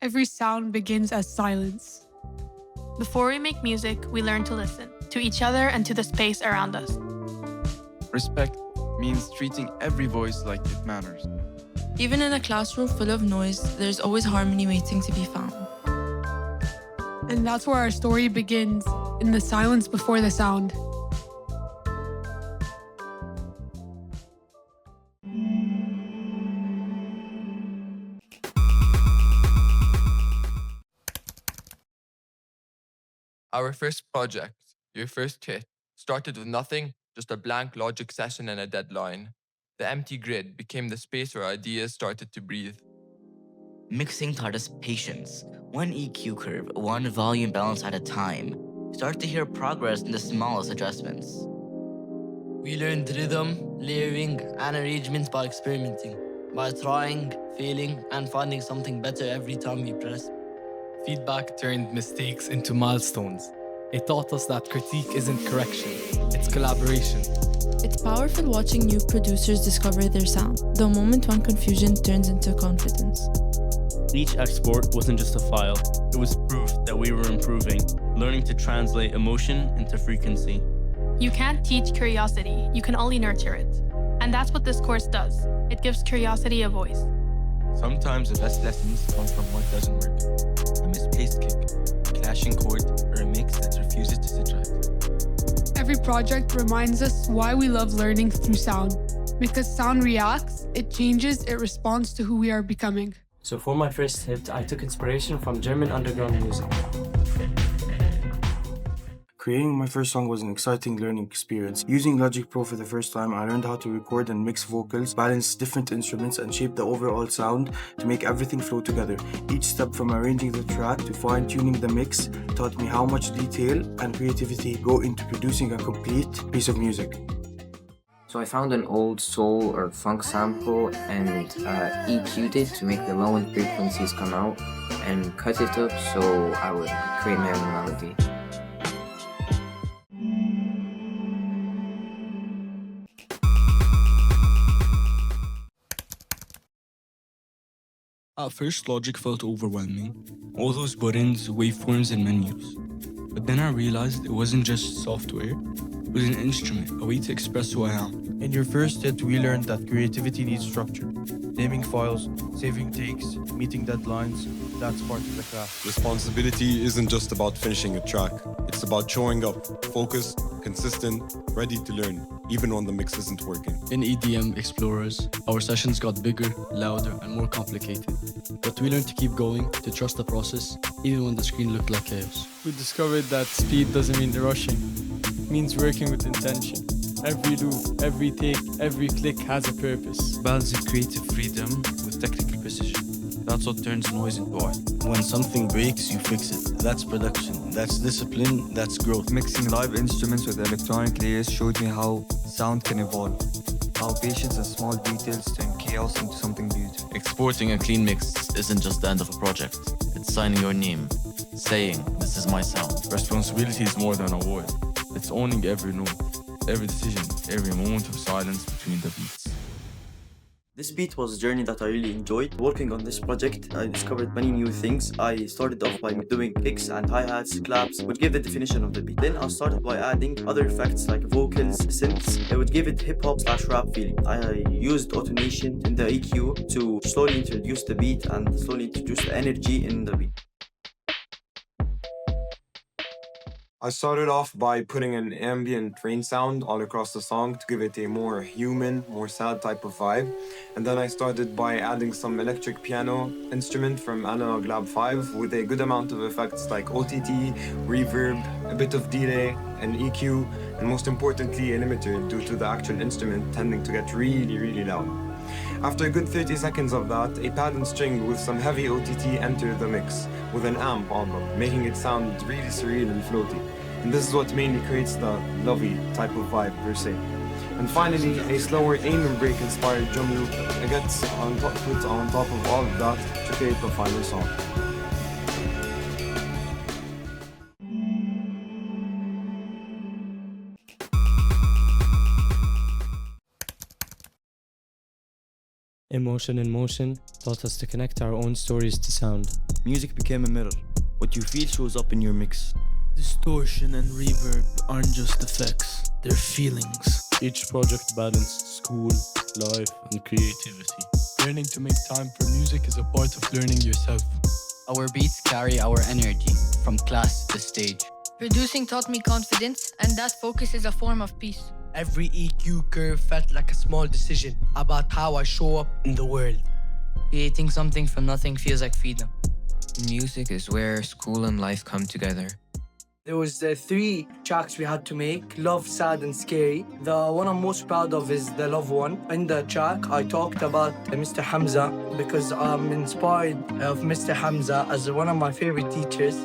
every sound begins as silence. Before we make music, we learn to listen to each other and to the space around us. Respect means treating every voice like it matters. Even in a classroom full of noise, there's always harmony waiting to be found. And that's where our story begins, in the silence before the sound. Our first project, your first hit, started with nothing, just a blank logic session and a deadline. The empty grid became the space where ideas started to breathe. Mixing taught us patience. One EQ curve, one volume balance at a time. Start to hear progress in the smallest adjustments. We learned rhythm, layering, and arrangement by experimenting, by trying, failing, and finding something better every time we press. Feedback turned mistakes into milestones. It taught us that critique isn't correction, it's collaboration. It's powerful watching new producers discover their sound, the moment when confusion turns into confidence. Each export wasn't just a file, it was proof that we were improving, learning to translate emotion into frequency. You can't teach curiosity, you can only nurture it. And that's what this course does. It gives curiosity a voice. Sometimes the best lessons come from what doesn't work. A misplaced kick, a clashing chord, or a mix that refuses to sit right. Every project reminds us why we love learning through sound. Because sound reacts, it changes, it responds to who we are becoming. So for my first hit, I took inspiration from German underground music. Creating my first song was an exciting learning experience. Using Logic Pro for the first time, I learned how to record and mix vocals, balance different instruments, and shape the overall sound to make everything flow together. Each step from arranging the track to fine-tuning the mix taught me how much detail and creativity go into producing a complete piece of music. So I found an old soul or funk sample and EQ'd it to make the low end frequencies come out and cut it up so I would create my own melody. At first, Logic felt overwhelming. All those buttons, waveforms, and menus. But then I realized it wasn't just software. It was an instrument, a way to express who I am. In your first hit, we learned that creativity needs structure. Naming files, saving takes, meeting deadlines, that's part of the craft. Responsibility isn't just about finishing a track. It's about showing up, focused, consistent, ready to learn, even when the mix isn't working. In EDM Explorers, our sessions got bigger, louder, and more complicated. But we learned to keep going, to trust the process, even when the screen looked like chaos. We discovered that speed doesn't mean rushing. It means working with intention. Every loop, every take, every click has a purpose. Balancing creative freedom with technical precision. That's what turns noise into art. When something breaks, you fix it. That's production. That's discipline. That's growth. Mixing live instruments with electronic layers showed me how sound can evolve. How patience and small details turn chaos into something beautiful. Exporting a clean mix isn't just the end of a project. It's signing your name, saying, "This is my sound." Responsibility is more than a word. It's owning every note, every decision, every moment of silence between the beats. This beat was a journey that I really enjoyed. Working on this project, I discovered many new things. I started off by doing kicks and hi-hats, claps, would give the definition of the beat. Then I started by adding other effects like vocals, synths. It would give it hip-hop/rap feeling. I used automation in the EQ to slowly introduce the beat and slowly introduce the energy in the beat. I started off by putting an ambient rain sound all across the song to give it a more human, more sad type of vibe. And then I started by adding some electric piano instrument from Analog Lab 5 with a good amount of effects like OTT, reverb, a bit of delay, an EQ, and most importantly a limiter due to the actual instrument tending to get really loud. After a good 30 seconds of that, a pad and string with some heavy OTT entered the mix, with an amp on them, making it sound really surreal and floaty. And this is what mainly creates the lovey type of vibe per se. And finally, a slower aim and break inspired drum loop gets put on top of all of that to create the final song. Emotion in Motion taught us to connect our own stories to sound. Music became a mirror. What you feel shows up in your mix. Distortion and reverb aren't just effects, they're feelings. Each project balanced school, life, and creativity. Learning to make time for music is a part of learning yourself. Our beats carry our energy from class to stage. Producing taught me confidence, and that focus is a form of peace. Every EQ curve felt like a small decision about how I show up in the world. Creating something from nothing feels like freedom. Music is where school and life come together. There was 3 tracks we had to make, Love, Sad and Scary. The one I'm most proud of is the Love one. In the track, I talked about Mr. Hamza because I'm inspired of Mr. Hamza as one of my favorite teachers.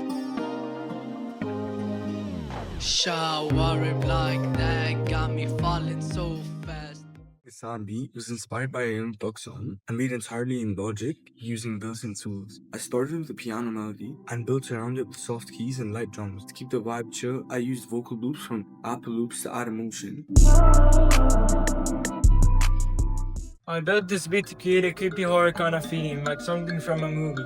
Showering like that got me falling so fast. The sound beat was inspired by a Young Thug song and made entirely in Logic using built-in tools. I started with a piano melody and built around it with soft keys and light drums. To keep the vibe chill, I used vocal loops from Apple Loops to add emotion. I built this beat to create a creepy horror kind of feeling, like something from a movie.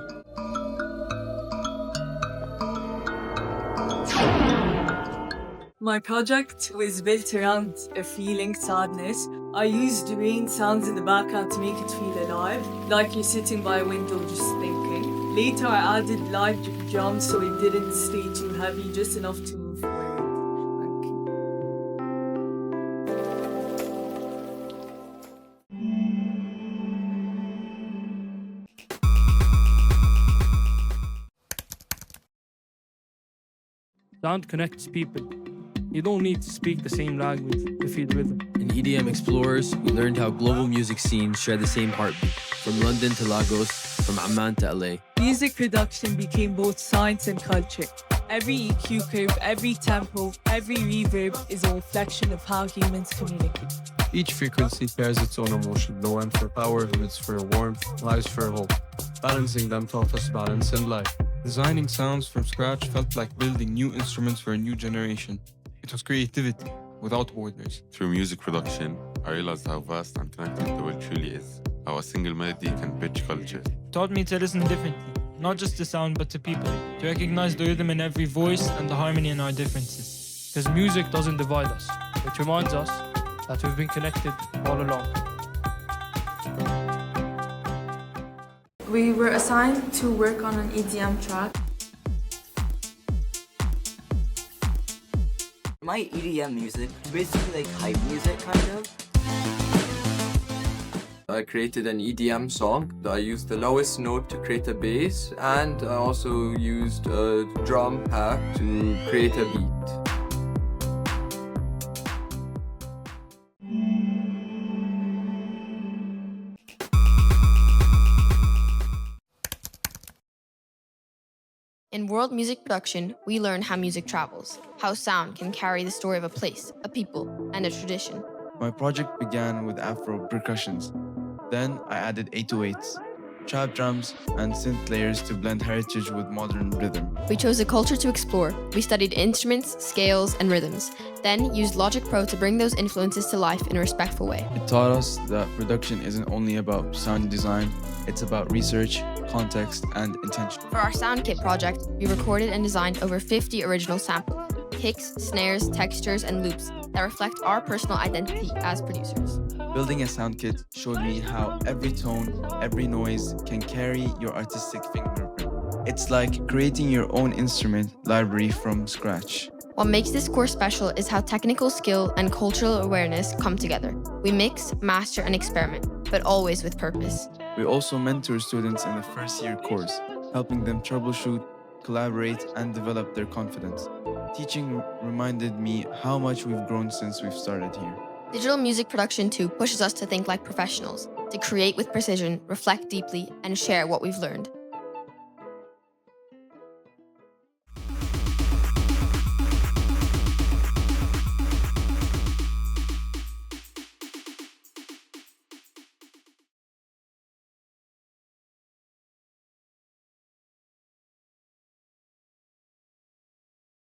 My project was built around a feeling sadness. I used rain sounds in the background to make it feel alive, like you're sitting by a window just thinking. Later I added live drums so it didn't stay too heavy, just enough to move forward. Sound connects people. You don't need to speak the same language to feel rhythm. In EDM Explorers, we learned how global music scenes share the same heartbeat, from London to Lagos, from Amman to LA. Music production became both science and culture. Every EQ curve, every tempo, every reverb is a reflection of how humans communicate. Each frequency carries its own emotion. The one for power, hits for warmth, lies for hope. Balancing them taught us balance in life. Designing sounds from scratch felt like building new instruments for a new generation. It was creativity without borders. Through music production, I realized how vast and connected the world truly is. How a single melody can bridge cultures. Taught me to listen differently, not just to sound but to people, to recognize the rhythm in every voice and the harmony in our differences. Because music doesn't divide us, it reminds us that we've been connected all along. We were assigned to work on an EDM track. My EDM music is basically like hype music, kind of. I created an EDM song. I used the lowest note to create a bass, and I also used a drum pack to create a beat. In world music production, we learn how music travels, how sound can carry the story of a place, a people, and a tradition. My project began with Afro percussions. Then I added 808s, trap drums, and synth layers to blend heritage with modern rhythm. We chose a culture to explore. We studied instruments, scales, and rhythms, then used Logic Pro to bring those influences to life in a respectful way. It taught us that production isn't only about sound design, it's about research, context, and intention. For our Sound Kit project, we recorded and designed over 50 original samples, kicks, snares, textures, and loops that reflect our personal identity as producers. Building a sound kit showed me how every tone, every noise can carry your artistic fingerprint. It's like creating your own instrument library from scratch. What makes this course special is how technical skill and cultural awareness come together. We mix, master, and experiment, but always with purpose. We also mentor students in the first-year course, helping them troubleshoot, collaborate, and develop their confidence. Teaching reminded me how much we've grown since we've started here. Digital music production too pushes us to think like professionals, to create with precision, reflect deeply, and share what we've learned.